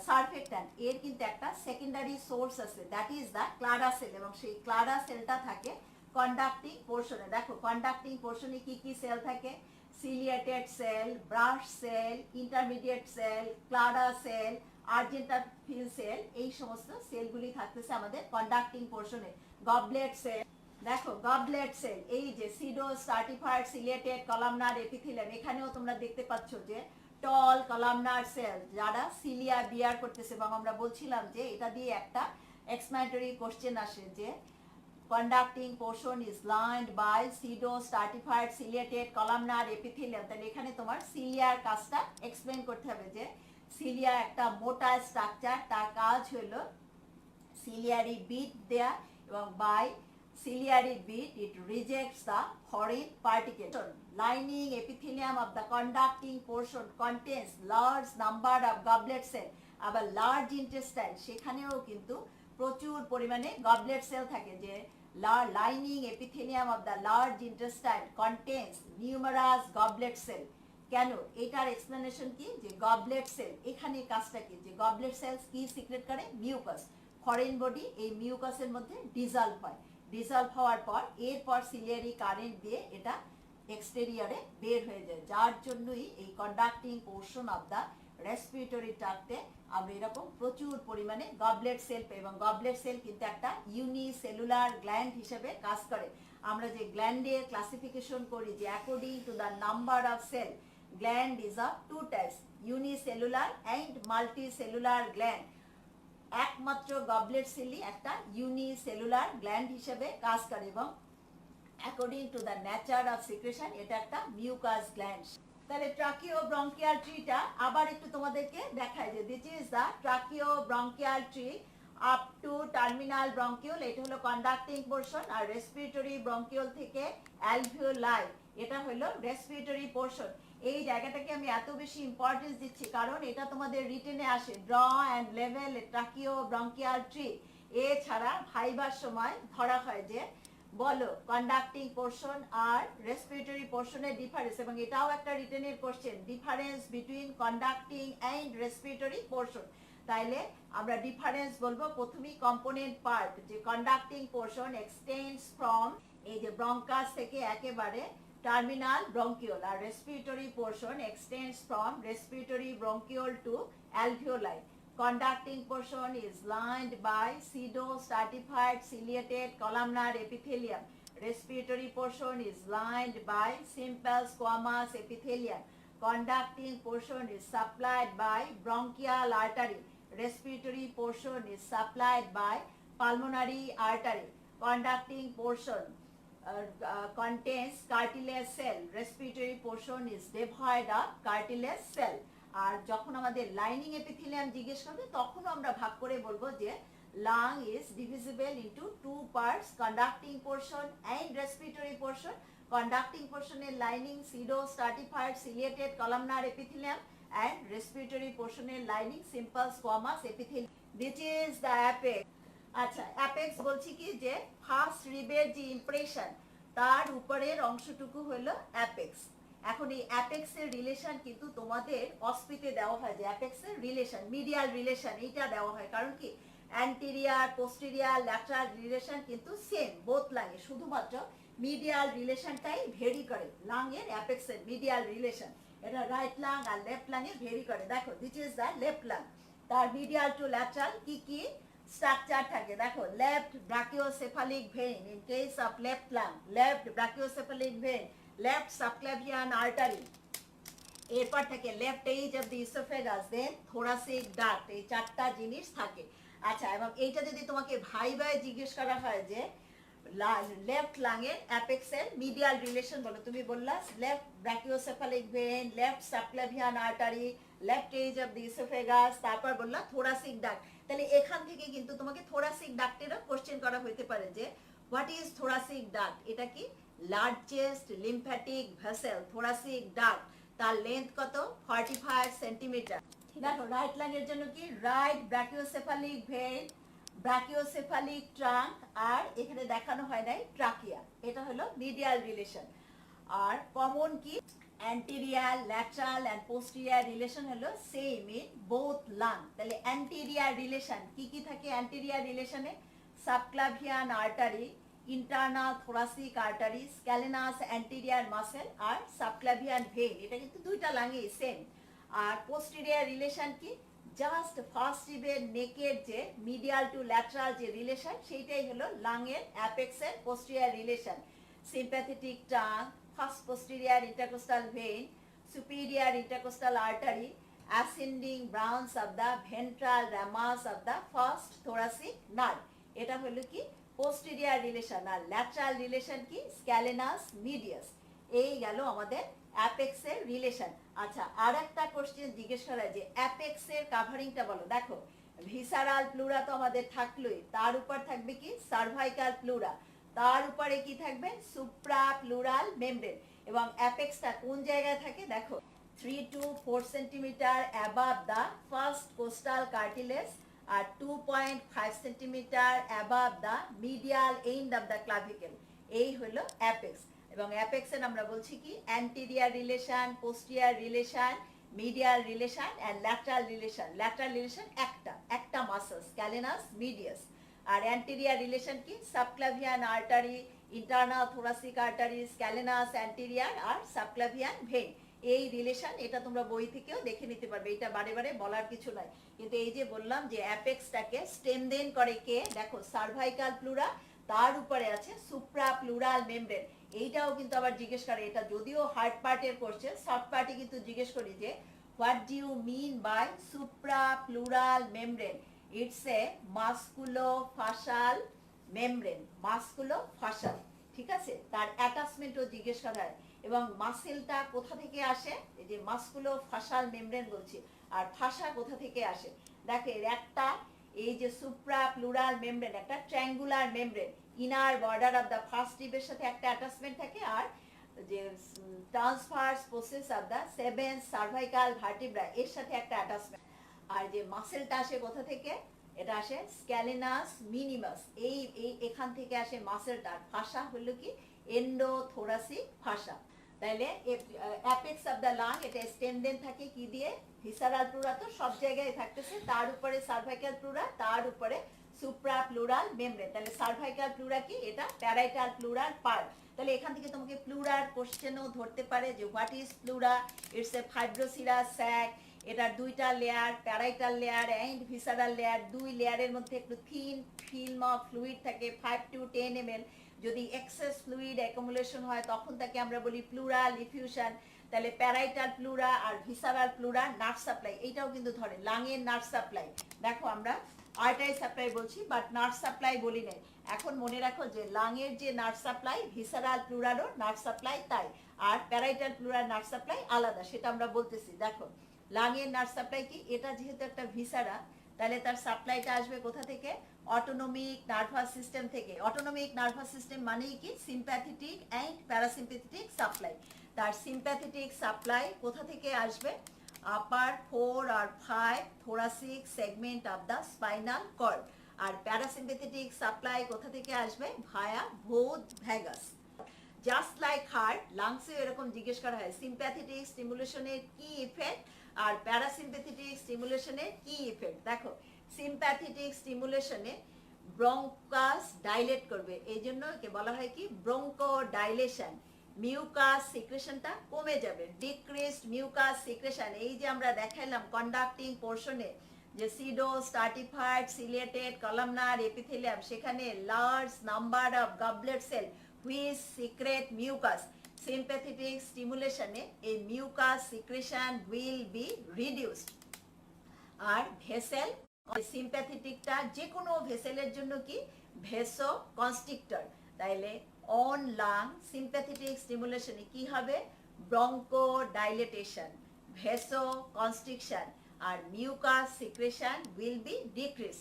সারফেক্ট্যান্ট এর কিন্তু একটা সেকেন্ডারি সোর্স আছে, দ্যাট ইজ দ্য ক্লাডা সেল, এবং সেই ক্লাডা সেলটা থাকে কন্ডাক্টিং পোর্শনে। দেখো কন্ডাক্টিং পোর্শনে কি কি সেল থাকে, ciliated cell, brush cell, intermediate cell, Clara cell, argentaffin cell, এই সমস্ত সেলগুলি থাকতেছে আমাদের কন্ডাক্টিং পোর্শনে। গবলেট সেল, দেখো গবলেট সেল, এই যে pseudostratified ciliated columnar epithelium, এখানেও তোমরা দেখতে পাচ্ছ যে টল কলামনার সেল যারা সিলিয়া বিয়ার করতেছে, এবং আমরা বলছিলাম যে এটা দিয়ে একটা এক্সপ্লানেটরি কোশ্চেন আসে যে conducting portion is lined by pseudo stratified ciliated columnar epithelium। তাহলে এখানে তোমার সিলিয়ার কাজটা এক্সপ্লেন করতে হবে যে সিলিয়া একটা মোটা স্ট্রাকচার, তার কাজ হলো সিলিয়ারি বিট দেয়া, এবং by ciliary bead it rejects the foreign particle. Lining epithelium of the conducting portion contains large number of goblet cell। আবার লার্জ ইন্টেস্টাইন সেখানেও কিন্তু প্রচুর পরিমাণে গবলেট সেল থাকে, যে lining epithelium of the large intestine contains numerous goblet cell। কেন, এটার এক্সপ্লেনেশন কি, যে গবলেট সেল এখানে কাজটা কি, যে গবলেট সেলস কি সিক্রেট করে, মিউকাস। ফরেন বডি এই মিউকাসের মধ্যে ডিজলভ হয়, ডিজলভ হওয়ার পর এরপর সিলিয়ারি কারেন্ট দিয়ে এটা এক্সটেরিয়রে বের হয়ে যায়, যার জন্যই এই conducting portion of the respiratory ট্র্যাক্টে আমরা এরকম প্রচুর পরিমাণে গবলেট সেল পাই। এবং গবলেট সেল কিন্তু একটা ইউনিসেলুলার গ্ল্যান্ড হিসেবে কাজ করে। আমরা যে গ্ল্যান্ডের ক্লাসিফিকেশন করি যে according to the number of cell, gland is of two types, unicellular and multicellular gland. একমাত্র গবলেট সেলই একটা ইউনিসেলুলার গ্ল্যান্ড হিসেবে কাজ করে, এবং according to the nature of secretion এটা একটা মিউকাস গ্ল্যান্ড। তাহলে ট্রাকিও ব্রঙ্কিয়াল ট্রিটা আবার একটু তোমাদেরকে দেখায় যে this is the tracheobronchial tree up to terminal bronchiole, এটা হলো কন্ডাক্টিং পোর্শন, আর রেসপিরেটরি ব্রঙ্কিউল থেকে অ্যালভিওলাই এটা হলো রেসপিরেটরি পোর্শন। এই জায়গাটাকে আমি এত বেশি ইম্পর্টেন্স দিচ্ছি কারণ এটা তোমাদের রিটেনে আসে, ড্র অ্যান্ড লেভেল ট্রাকিও ব্রঙ্কিয়াল ট্রি। এছাড়া ভাইবার সময় ধরা হয় যে বলো কন্ডাক্টিং পোর্শন আর রেসপিরেটরি পোর্শনের ডিফারেন্স, এবং এটাও একটা রিটেনের question, difference between conducting and respiratory portion. তাইলে আমরা ডিফারেন্স বলবো প্রথমেই কম্পোনেন্ট পার্ট, যে কন্ডাক্টিং পোর্শন এক্সটেন্ডস ফ্রম এই যে ব্রঙ্কাস থেকে একেবারে টার্মিনাল ব্রঙ্কিউল, আর respiratory portion extends from respiratory bronchiole to alveoli. Conducting portion is lined by pseudo-stratified ciliated columnar epithelium. Respiratory portion is lined by simple squamous epithelium. Conducting portion is supplied by bronchial artery. Respiratory portion is supplied by pulmonary artery. Conducting portion contains cartilage cell. Respiratory portion is devoid of cartilage cell. আর যখন আমাদের লাইনিং এপিথেলিয়াম জিজ্ঞেস করবে তখন আমরা ভাগ করে বলবো যে lung is divisible into two parts, conducting portion and respiratory portion. Conducting পোর্শনের lining pseudostratified ciliated columnar epithelium and respiratory পোর্শনের lining simple squamous epithelium. This is the apex. আচ্ছা, অ্যাপেক্স বলছি কি যে ফার্স্ট রিবের যে ইমপ্রেশন তার উপরের অংশটুকু হলো অ্যাপেক্স। এখন এই অ্যাপেক্সের রিলেশন কিন্তু তোমাদের অস্পিতে দেওয়া হয়, যে অ্যাপেক্সের রিলেশন মিডিয়াল রিলেশন এইটা দেওয়া হয়, কারণ কি অ্যান্টেরিয়ার পোস্টেরিয়ার ল্যাটারাল রিলেশন কিন্তু সেম বোথ লাঙে, শুধুমাত্র মিডিয়াল রিলেশনটাই ভেরি করে লাঙের অ্যাপেক্সের মিডিয়াল রিলেশন, এটা রাইট লাং আর লেফট লাঙে ভেরি করে। দেখো this is the left lung, তার মিডিয়াল টু ল্যাটারাল কি কি স্ট্রাকচার থাকে দেখো, left brachiocephalic vein in case of left lung, left brachiocephalic vein, left subclavian artery, এরপর থাকে left edge of the oesophagus, then thoracic duct, এই চারটা জিনিস থাকে। আচ্ছা, এবং এইটা যদি তোমাকে ভাই জিজ্ঞেস করা হয় যে লেফট লাংয়ের অ্যাপেক্সের মিডিয়াল রিলেশন বলো, তুমি বললা left brachiocephalic vein, left subclavian artery, left edge of the oesophagus, তারপর বললা থোরাসিক ডাক্ট। তাহলে এখান থেকে কিন্তু তোমাকে থোরাসিক ডাক্টেরও কোশ্চেন করা হতে পারে যে হোয়াট ইজ থোরাসিক ডাক্ট, এটা কি largest lymphatic vessel thoracic duct, তার লেন্থ কত 45 সেন্টিমিটার। দেখো রাইট লাংয়ের জন্য কি right brachiocephalic vein, brachiocephalic trunk, আর এখানে দেখানো হয় নাই ট্রাকিয়া, এটা হলো মিডিয়াল রিলেশন। আর কমন কি anterior, lateral and posterior relation হলো সেম ইন বোথ লাং। তাহলে অ্যান্টেরিয়ার রিলেশন কি কি থাকে অ্যান্টেরিয়ার রিলেশনে? Subclavian artery, internal thoracic artery, scalenus anterior muscle আর সাবক্লাভিয়ান ভেইন। এটা কিন্তু দুইটা লাঙে সেম। আর পোস্টেরিয়ার রিলেশন কি? জাস্ট ফার্স্ট রিবের নেকের যে মিডিয়াল টু ল্যাটারাল যে রিলেশন সেইটাই হলো লাঙের অ্যাপেক্সের posterior relation. Sympathetic trunk, first posterior intercostal vein, superior intercostal artery, ascending branch of the ventral ramus of the first thoracic nerve. এটা হলো কি posterior relation। আর lateral relation কি? Scalenus medius। এই গেল আমাদের অ্যাপেক্স এর রিলেশন। আচ্ছা, আর একটা কোশ্চেন জিজ্ঞেস করা যে অ্যাপেক্স এর কাভারিংটা বলো। দেখো, ভিসারাল প্লুরা তো আমাদের থাকলোই, তার উপর থাকবে কি? সার্ভাইকাল প্লুরা, তার উপরে কি থাকবে? Suprapleural membrane. এবং অ্যাপেক্সটা কোন জায়গায় থাকে? দেখো, 3 to 4 centimetre above the first costal cartilage আর 2.5 centimetre above the medial end of the clavicle. এই হলো অ্যাপেক্স। এবং অ্যাপেক্সের আমরা বলছি কি? Anterior relation, posterior relation, medial relation and lateral relation. Lateral relation একটা মাসল, স্ক্যালেনাস মিডিয়াস। আর অ্যান্টেরিয়ার রিলেশন কি? Subclavian artery, internal thoracic artery, scalenus anterior আর সাবক্লাভিয়ান ভেইন। এই রিলেশন এটা তোমরা বই থেকেও দেখে নিতে পারবে, এটা বারে বারে বলার কিছু নয়। কিন্তু এই যে বললাম যে অ্যাপেক্সটাকে স্টেমদেন করে কে? দেখো, সার্ভাইকাল প্লুরা, তার উপরে আছে সুপ্রা প্লুরাল মেমব্রেন। এইটাও কিন্তু আবার জিজ্ঞেস করে, এটা যদিও হার্ড পার্টের কোশ্চেন, সফট পার্টে কিন্তু জিজ্ঞেস করি যে what do you mean by suprapleural membrane? It's a musculofascial membrane, musculofascial. ঠিক আছে, তার অ্যাটাচমেন্টও জিজ্ঞেস করা হয়। এবং মাসেলটা কোথা থেকে আসে? এই যে মাস্কুলোফাশাল মেমব্রেন বলছি। আর ফাশা কোথা থেকে আসে? দেখো, এর একটা এই যে সুপ্রা প্লুরাল মেমব্রেন একটা triangular membrane, inner border of the first রিবের সাথে একটা অ্যাটাচমেন্ট থাকে। আর যে transverse process of the 7 cervical vertebra এর সাথে একটা অ্যাটাচমেন্ট। আর যে মাসেলটা আসে কোথা থেকে? এটা আসে স্ক্যালেনাস মিনিমাস, এই এখান থেকে আসে মাসেলটা। ফাশা হলো কি? এন্ডোথোরাসিক ফাশা। তাইলে অ্যাপেক্স অফ দ্য লাং এটা স্টেমদেন থাকে কি দিয়ে? ভিসারাল প্লুরা তো সব জায়গায় থাকতেছে, তার উপরে সার্ভাইকাল প্লুরা, তার উপরে সুপ্রা প্লুরাল মেমব্রেন। তাহলে সার্ভাইকাল প্লুরা কি? এটা প্যারাইটাল প্লুরাল পার্ট। তাহলে এখান থেকে তোমাকে প্লুরার কোশ্চেনও ধরতে পারে যে what is pleura? It's a fibroserous sac. এটা দুইটা layer, parietal layer and visceral layer. দুই লেয়ারের মধ্যে একটু থিন ফিল্ম অফ ফ্লুইড থাকে 5 to 10 ml। যদি এক্সেস ফ্লুইড অ্যাকুমুলেশন হয় তখন তাকে আমরা বলি প্লুরাল ইফিউশন। তাহলে প্যারাইটাল প্লুরা আর ভিসারাল প্লুরা নার্ভ সাপ্লাই, এইটাও কিন্তু ধরে লাংয়ের নার্ভ সাপ্লাই। দেখো, আমরা আর্টারি সাপ্লাই বলছি বাট নার্ভ সাপ্লাই বলি নাই। এখন মনে রাখো যে লাংয়ের যে নার্ভ সাপ্লাই, ভিসারাল প্লুরারও নার্ভ সাপ্লাই তাই। আর প্যারাইটাল প্লুরার নার্ভ সাপ্লাই আলাদা, সেটা আমরা বলতেছি। দেখো, লাংয়ের নার্ভ সাপ্লাই কি? এটা যেহেতু একটা ভিসারা, তাহলে তার সাপ্লাইটা আসবে কোথা থেকে? অটোনমিক নার্ভাস সিস্টেম থেকে। অটোনমিক নার্ভাস সিস্টেম মানেই কি? Sympathetic and parasympathetic supply. তার সিম্প্যাথেটিক সাপ্লাই কোথা থেকে আসবে? আপার 4 আর 5 thoracic segment of the spinal cord। আর প্যারাসিম্প্যাথেটিক সাপ্লাই কোথা থেকে আসবে? Via both vagus. Just like heart, লাংসে এরকম জিজ্ঞেস করা হয় সিম্প্যাথেটিক স্টিমুলেশনের কি ইফেক্ট আর প্যারাসিম্প্যাথেটিক স্টিমুলেশনের কি ইফেক্ট। দেখো, সিম্প্যাথেটিক স্টিমুলেশনে ব্রঙ্কাস ডাইলেট করবে, এই জন্য একে বলা হয় কি? Broncho dilation. মিউকাস সিক্রেশনটা কমে যাবে, ডিক্রিজড মিউকাস সিক্রেশন। এই যে আমরা দেখাইলাম কন্ডাক্টিং পোর্শনে যে pseudostratified ciliated columnar epithelium, সেখানে large number of goblet cell which secrete mucus. Sympathetic স্টিমুলেশনে এই mucus secretion will be reduced. আর ভেসেল, সিম্প্যাথেটিকটা যে কোনো ভেসেলের জন্য কি? Vasoconstrictor. তাইলে অন লাং সিম্প্যাথেটিক স্টিমুলেশনে কি হবে? ব্রঙ্কো ডাইলেটেশন, ভেসো কনস্ট্রিকশন আর mucus secretion will be decrease.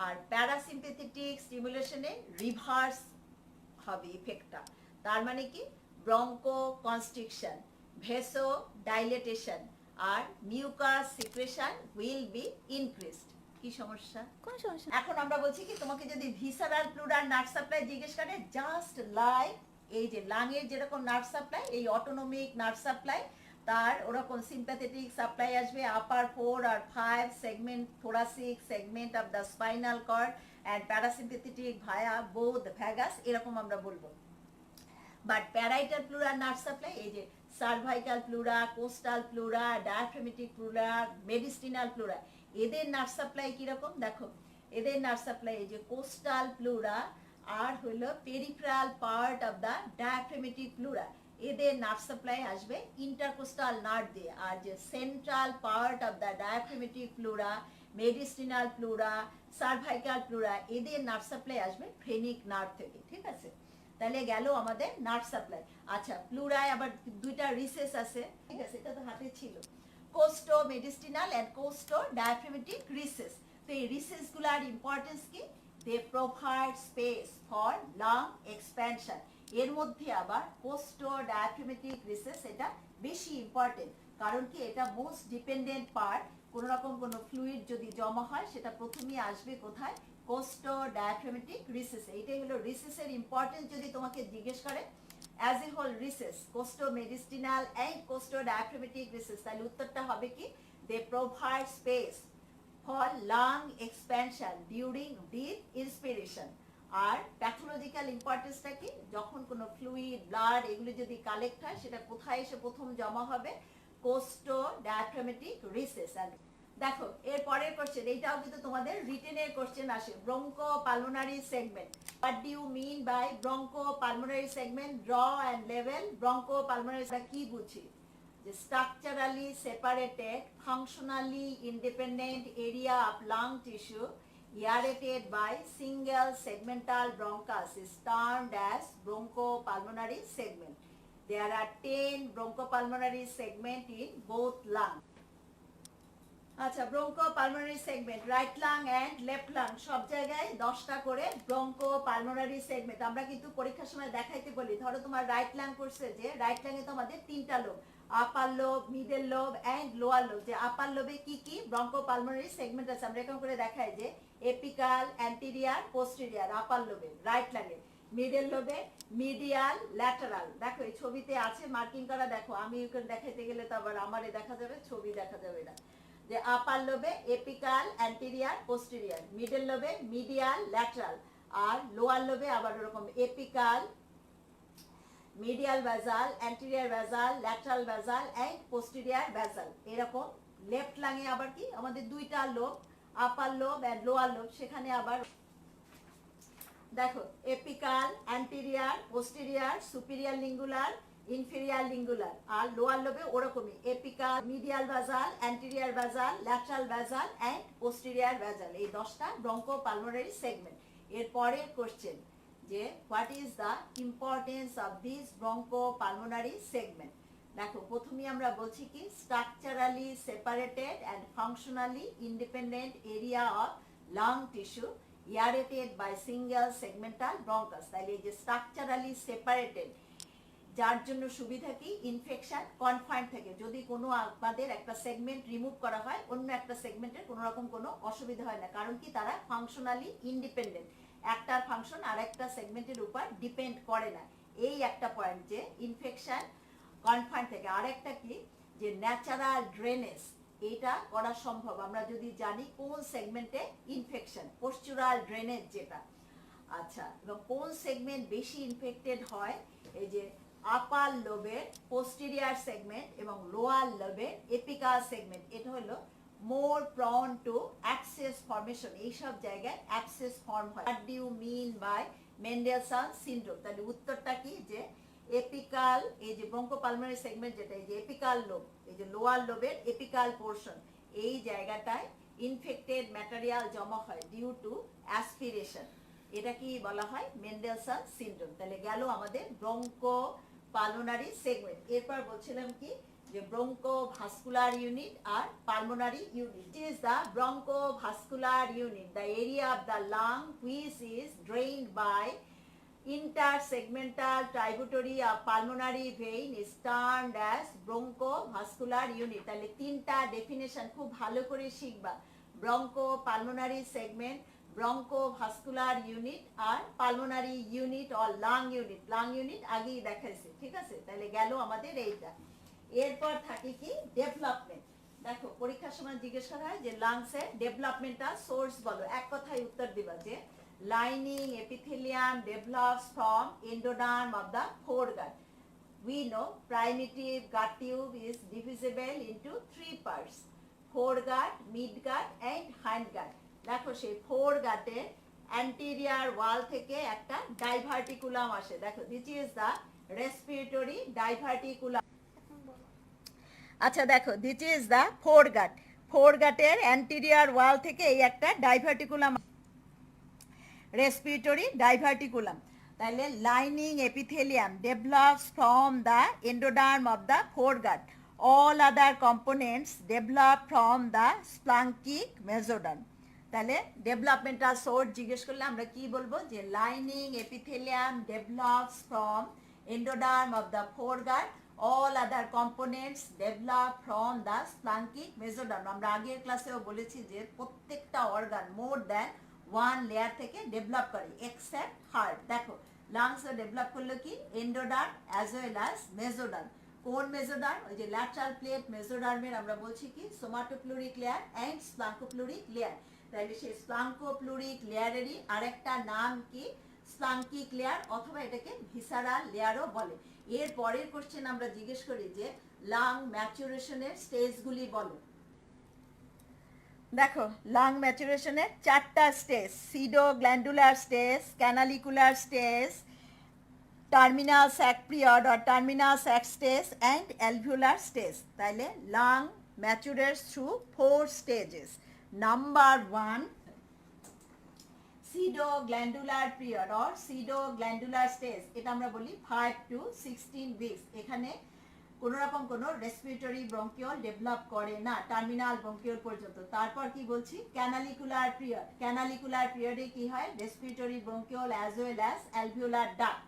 আর প্যারাসিম্প্যাথেটিক স্টিমুলেশনে রিভার্স হবে ইফেক্টটা। তার মানে কি? ব্রঙ্কো কনস্ট্রিকশন, ভেসো ডাইলেটেশন আর mucus secretion will B increased. কি সমস্যা? কোন সমস্যা? এখন আমরা বলছি কি, তোমাকে যদি ভিসারাল প্লুরাল নার্ভ সাপ্লাই জিজ্ঞেস করে, জাস্ট লাইক এই যে লাংয়ের যেরকম নার্ভ সাপ্লাই, এই অটোনমিক নার্ভ সাপ্লাই তার ওরকম সিম্প্যাথেটিক সাপ্লাই আসবে আপার 4 আর 5 segment thoracic segment of the spinal cord and parasympathetic via both vagus, এরকম আমরা বলবো। But parietal pleural nerve supply, এই যে cervical pleura, costal pleura, diaphragmatic pleura, mediastinal pleura, এদের নার্ভ সাপ্লাই কিরকম দেখো। এদের নার্ভ সাপ্লাই এই যে কোস্টাল প্লুরা আর হলো peripheral part of the diaphragmatic pleura, এদের নার্ভ সাপ্লাই আসবে ইন্টারকোস্টাল নার্ভ দিয়ে। আর যে central part of the diaphragmatic pleura, mediastinal pleura, cervical pleura, এদের নার্ভ সাপ্লাই আসবে ফ্রেনিক নার্ভ থেকে। ঠিক আছে, তাহলে গেল আমাদের নার্ভ সাপ্লাই। আচ্ছা, প্লুরায় আবার দুইটা রিসেস আছে, ঠিক আছে, এটা তো হাতে ছিল, কোস্টো মেডিস্টিনাল এন্ড কোস্টো ডায়াফ্রামেটিক রিসেস। তো এই রিসেস গুলার ইম্পর্টেন্স কি? They provide space for lung expansion. এর মধ্যে আবার কোস্টো ডায়াফ্রামেটিক রিসেস এটা বেশি ইম্পর্টেন্ট, কারণ কি এটা মোস্ট ডিপেন্ডেন্ট পার্ট। কোন রকম কোনো ফ্লুইড যদি জমা হয় সেটা প্রথমেই আসবে কোথায়? কোস্টো ডায়াফ্রামেটিক রিসেস। এইটাই হলো রিসেসের ইম্পর্টেন্স। যদি তোমাকে জিজ্ঞেস করে as a whole recess, কোস্টো মেডিস্টিনাল and কোস্টো diaphragmatic recess, তাহলে উত্তরটা হবে কি? They provide space for lung expansion during breath inspiration. আর প্যাথোলজিক্যাল ইম্পর্টেন্সটা কি? যখন কোনো ফ্লুইড, ব্লাড এগুলো যদি কালেক্ট হয় সেটা কোথায় এসে প্রথম জমা হবে? কোস্টো ডায়াফ্রামেটিক রিসেস। আর দেখো এর পরের কোশ্চেন, এইটাও কিন্তু তোমাদের রিটেনের কোশ্চেন আসে, broncho pulmonary segment. What do you mean by broncho pulmonary segment? Draw and লেভেল। ব্রঙ্কো পালমোনারি কি বুঝি? যে structurally separated functionally independent area of lung tissue aerated by single segmental bronchus is termed as bronchopulmonary segment. There are 10 bronchopulmonary segment in both lungs. আচ্ছা, bronchopulmonary segment right lung and left lung সব জায়গায় 10টা করে ব্রঙ্কোপালমোনারি সেগমেন্ট। আমরা কিন্তু পরীক্ষার সময় দেখাইতে বলি, ধরো তোমার রাইট লাং করছে, যে রাইট লাং এ তো আমাদের 3টা lobe, upper lobe, middle lobe and lower lobe. যে আপার লোবে কি কি ব্রঙ্কোপালমোনারি সেগমেন্ট আছে আমরা এরকম করে দেখাই, যে এপিকাল, অ্যান্টেরিয়র, পোস্টেরিয়র আপার লোবে রাইট লাং এ। মিডল লোবে মিডিয়াল, ল্যাটারাল। দেখো এই ছবিতে আছে মার্কিং করা, দেখো আমি ওখানে দেখাইতে গেলে তো আবার আমারে দেখা যাবে, ছবি দেখা যাবে না। যে আপার লোবে এপিকাল, অ্যান্টেরিয়র, পোস্টেরিয়র, মিডল লোবে মিডিয়াল, ল্যাটারাল, আর লোয়ার লোবে আবার ওরকম apical, medial basal, anterior basal, lateral basal and posterior basal. এরকম লেফট লাঙে আবার কি আমাদের 2টা lobe, upper lobe and lower lobe, সেখানে আবার দেখো apical, anterior, posterior, superior lingular, inferior lingular. আর লোয়ার লোবে ওরকমই apical, medial basal, anterior basal, lateral basal and posterior basal. এই 10টা ব্রঙ্কোপালমোনারি সেগমেন্ট। এর পরের কোশ্চেন, যে what is the importance of this bronchopulmonary segment? দেখো প্রথমেই আমরা বলছি কি, structurally separated and functionally independent area of lung tissue aerated by single segmental bronchus। তাহলে এই যে স্ট্রাকচারালি সেপারেটেড, যার জন্য সুবিধা কি? ইনফেকশন কনফাইন্ড থাকে। যদি কোনো আমাদের একটা সেগমেন্ট রিমুভ করা হয়, অন্য একটা সেগমেন্টের কোনো রকম কোনো অসুবিধা হয় না, কারণ কি তারা ফাংশনালি ইন্ডিপেন্ডেন্ট, একটার ফাংশন আর একটা সেগমেন্টের উপর ডিপেন্ড করে না। এই একটা পয়েন্ট, যে ইনফেকশন কনফাইন্ড থাকে। আর একটা কি, যে ন্যাচারাল ড্রেনেজ, এটা করা সম্ভব আমরা যদি জানি কোন সেগমেন্টে ইনফেকশন, পোস্চুরাল ড্রেনেজ যেটা। আচ্ছা, এবং কোন সেগমেন্ট বেশি ইনফেক্টেড হয়? এই যে আপার লোবের পোস্টেরিয়র সেগমেন্ট এবং লোয়ার লোবের এপিকাল সেগমেন্ট, এটা হলো more prone to abscess formation. এইসব জায়গায় অ্যাক্সেস ফর্ম হয়। What do you mean by Mendelson syndrome? তাহলে উত্তরটা কি, যে এপিকাল, এই যে ব্রঙ্কোপালমোনারি সেগমেন্ট যেটা, এই যে এপিকাল লোব, এই যে লোয়ার লোবের এপিকাল পোর্শন, এই জায়গাটায় ইনফেক্টেড ম্যাটেরিয়াল জমা হয় ডিউ টু অ্যাসপিরেশন। এটা কি বলা হয়? Mendelson syndrome. তাহলে গেল আমাদের ব্রঙ্কোপালমোনারি সেগমেন্ট। এরপর বলছিলাম কি, যে ব্রঙ্কোভাস্কুলার ইউনিট আর pulmonary unit. It is the bronchodavascular unit, the area of the lung which is drained by intersegmental tributary of pulmonary vein is termed as bronchodavascular unit। তাহলে 3টা ডেফিনেশন খুব ভালো করে শিখবা, ব্রঙ্কোপালমোনারি সেগমেন্ট, ব্রঙ্কোভাস্কুলার ইউনিট আর pulmonary unit or lung unit. Lung unit আগেই দেখাইছে, ঠিক আছে? তাহলে গেল আমাদের এইটা। এরপর থাকে কি ডেভেলপমেন্ট। দেখো পরীক্ষার সময় জিজ্ঞেস করা হয় যে লাংসের ডেভেলপমেন্টাল সোর্স বলো, এক কথায় উত্তর দিবা যে lining epithelium develops from endoderm of the foregut. We know primitive gut tube is divisible into three parts: foregut, midgut and hindgut. দেখো সেই ফোরগাটের অ্যান্টেরিয়র ওয়াল থেকে একটা ডাইভার্টিকুলাম আসে। দেখো this is the respiratory diverticulum. আচ্ছা দেখো দিস ইজ দ্য ফোরগাট। ফোরগাটের অ্যান্টেরিয়র ওয়াল থেকে এই একটা ডাইভার্টিকুলাম, রেসপিরেটরি ডাইভার্টিকুলাম। তাহলে lining epithelium develops from the endoderm of the foregut, all other components develop from the splanchnic mesoderm. তাহলে ডেভেলপমেন্টাল সোর্স জিজ্ঞেস করলে আমরা কি বলবো যে lining epithelium develops from endoderm of the foregut, all other components develop from the splanchnic mesoderm. আমরা আগের ক্লাসেও বলেছি যে প্রত্যেকটা organ more than one layer থেকে ডেভেলপ করে এক্সেপ্ট হার্ট। দেখো লাংস ডেভেলপ করলো কি endoderm as well as mesoderm. কোন মেসোডার্ম? ওই যে ল্যাটারাল প্লেট মেসোডার্মের আমরা বলছি কি সোমাটোপ্লুরিক লেয়ার অ্যান্ড স্প্লাঙ্কোপ্লুরিক লেয়ার। তাহলে সেই স্প্লাঙ্কোপ্লুরিক লেয়ারেরই আরেকটা নাম কি স্প্লাঙ্কিক লেয়ার, অথবা এটাকে ভিসারাল লেয়ারও বলে। এর পরের কোশ্চেন আমরা জিজ্ঞেস করি যে লাং ম্যাচুরেশনের স্টেজগুলি বলো। দেখো লাং ম্যাচুরেশনের চারটা stage: pseudo glandular stage, canalicular stage, terminal sac period or terminal sac stage and alveolar stage. তাইলে lung matures through 4 stages. Number 1 pseudo glandular period or pseudo glandular stage, এটা আমরা বলি 5 to 16 উইকস। এখানে কোনো রকম কোনো রেসপিরেটরি ব্রঙ্কিওল ডেভেলপ করে না টার্মিনাল ব্রঙ্কিওল পর্যন্ত। তারপর কি বলছি ক্যানালিকুলার পিরিয়ড। ক্যানালিকুলার পিরিয়ডে কি হয় respiratory bronchiole as well as alveolar duct.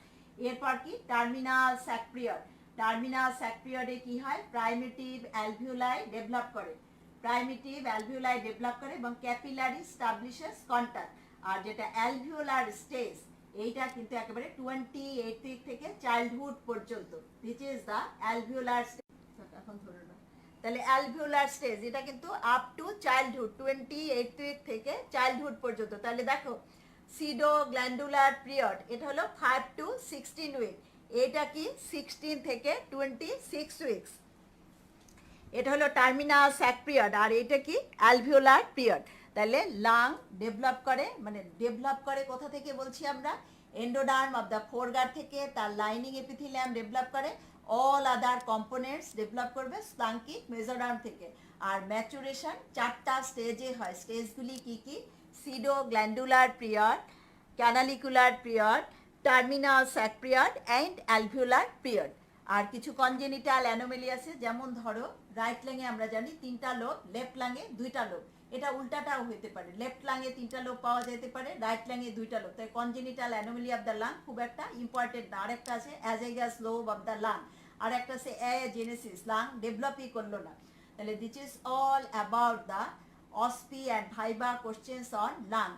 এরপর কি terminal sac period. Terminal sac পিরিয়ডে কি হয় প্রাইমেটিভ অ্যালভিউলাই ডেভেলপ করে, প্রাইমেটিভ অ্যালভিউলাই ডেভেলপ করে এবং ক্যাপিলারি স্টাবলিশেস কন্টাক্ট। আর যেটা অ্যালভিউলার স্টেজ এইটা কিন্তু একেবারে 28 উইক থেকে চাইল্ডহুড পর্যন্ত। This is the alveolar stage. এখন ধরে নাও তাহলে অ্যালভিউলার স্টেজ এটা কিন্তু আপ টু চাইল্ডহুড 28 উইক থেকে চাইল্ডহুড পর্যন্ত। তাহলে দেখো সিডো গ্ল্যান্ডুলার পিরিয়ড এটা হলো 5 to 16 উইক, এটা কি 16 থেকে 26 উইকস। এটা হলো টার্মিনাল স্যাক পিরিয়ড আর এটা কি অ্যালভিউলার পিরিয়ড। তাহলে লাং ডেভেলপ করে, মানে ডেভেলপ করে কোথা থেকে বলছি আমরা এন্ডোডার্ম অফ দ্য ফোরগার্ড থেকে। তার লাইনিং এপিথেলিয়াম ডেভেলপ করে, অল আদার কম্পোনেন্টস ডেভেলপ করবে স্প্লাঙ্কিক মেসোডার্ম থেকে। আর ম্যাচুরেশন 4টা স্টেজে হয়। স্টেজগুলি কি কি pseudo glandular period, canalicular period, terminal sac period and alveolar period. আর কিছু কনজেনিটাল অ্যানোমেলি আছে, যেমন ধরো রাইট লাঙে আমরা জানি 3টা লোব, লেফট লাঙে 2টা লোব। এটা উল্টাটাও হতে পারে, লেফট লাঙে 3টা লোব পাওয়া যেতে পারে, রাইট লাঙে 2টা লোব। তাই congenital anomaly of the lung খুব একটা ইম্পর্টেন্ট না। আরেকটা আছে azygos lobe of the lung, আর একটা আছে অ্যাজেনেসিস, লাং ডেভেলপই করলো না। তাহলে this is all about the OSPE and viva questions on lung.